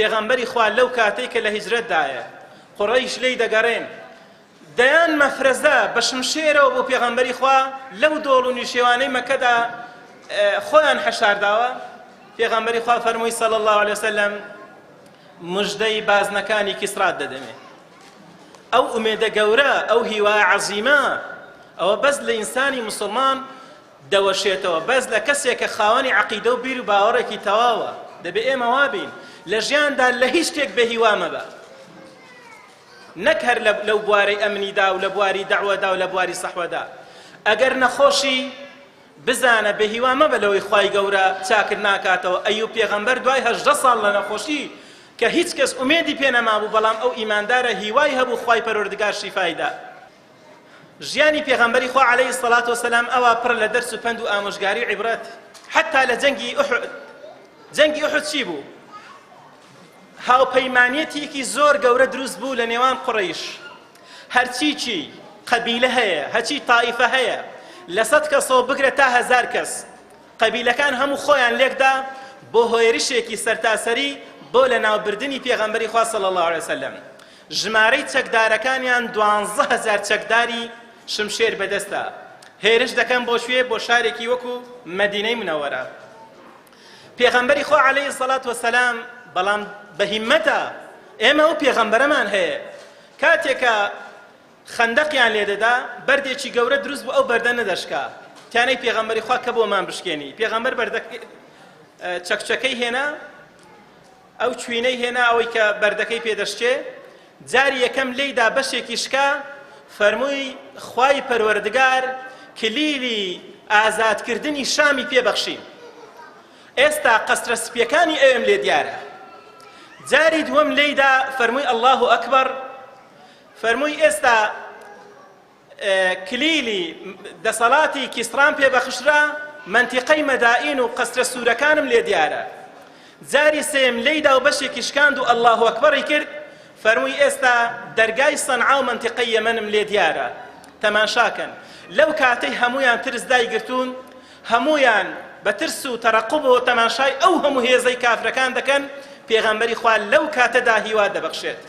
پێغەمبەری خوا لەو کاتەی کە لە هیجرەتدایە قوڕەیش لێی دەگەڕێن دەیان مەفرەزە بە شمشێرەوە بۆ پێغەمبەری خوا لەو دۆڵ و نیشێوانەی مەکەدا خۆیان حەشارداوە پێغەمبەری خوا فەرمووی صلی الله علیه وسلم مژدەی بازنەکانی کیسرات دەدەمێ ئەو ئومێدە گەورە ئەو هیوایە عەزیمە ئەوە بەس لە ئینسانی مسلمان دەوەشێتەوە بەس لە کەسێک کە خاوەنی عەقیدە و بیر و باوەڕێکی تەواوە دەبێ ئێمە وابین لە ژیاندا لە هیچ شتێک بە هیوا مەبە نەک هەر لەو بوارەی ئەمنیدا و لە بواری دەعوەدا و لە بواری سەحوەدا ئەگەر نەخۆشی بزانە بە هیوا مەبە لەوەی خوای گەورە چاکر ناکاتەوە ئەیوب پێغەمبەر دوای 18 ساڵ لە نەخۆشی کە هیچ کەس ئومێدی پێ نەمابوو بەڵام ئەو ئیماندارە هیوای هەبوو خوای پەروەردگار شیفایدا ژیانی پێغەمبەری خوا عەلەیهی السەڵات وەسەلام ئەوە پڕ لە دەرس و پند و ئامۆژگاری و عیبرەت حتا لە جەنگی ئوحود چی بوو هاوپەیمانیەتێکی زۆر گەورە دروست بوو لە نێوان قوڕەیش هەرچی چی قەبیلە هەیە هەرچی تائیفە هەیە لە 100 کەسەوە بگرە تا 1000 کەس قەبیلەکان هەموو خۆیان لێکدا بۆ هۆیڕیشێکی سەرتاسەری بۆ لە ناوبردنی پێغەمبەری خوا صلی الله علیه وسلم ژمارەی چەکدارەکانیان 12000 چەکداری شمشێر بەدەستە هێرش دەکەن بۆ شوێ بۆ شارێکی وەکو مەدینەی منەوەرە پێغەمبەری خوا عەلەیهی السەڵات وەسەلام بەڵام بە هیممەتە ئێمە ئەو پێغەمبەرەمان هەیە کاتێکە خەندەقیان لێدەدا بەردێکی گەورە دروست بوو ئەو بەردە نەدەشکا تیانەی پێغەمبەری خوا کە بۆمان بشکێنی پێغەمبەر چەکچەکەی هێنا ئەو چوینەی هێنا ئەوەی کە بەردەکەی پێدەشکێ جاری یەکەم لێیدا بەشێکی شکا فەرمووی خوای پەروەردگار کلیلی ئازادکردنی شامی پێبەخشی ئێستا قەسرە سپیەکانی ئێوەم لێ دیارە جاری دووەم لێیدا فەرمووی الله ئەکبەر فەرمووی ئێستا کلیلی دەسەڵاتی کیسران پێبەخشرا منتیقەی مەدائین و قەسرە سوورەکانم لێ دیارە جاری سێم لێیدا و بەشێکی شکاند و الله ئەکبەری کرد فەرمووی ئێستا دەرگای سەنعا و منتیقەی یەمەنم لێ دیارە تەماشاکەن لەو کاتەی هەمویان ترس دایگرتوون هەمویان بە ترس و تەرەقوب و تەماشای ئەو هەموو هێزەی کافرەکان دەکەن پێغەمبەری خوا لەو کاتەدا هیوا دەبەخشێت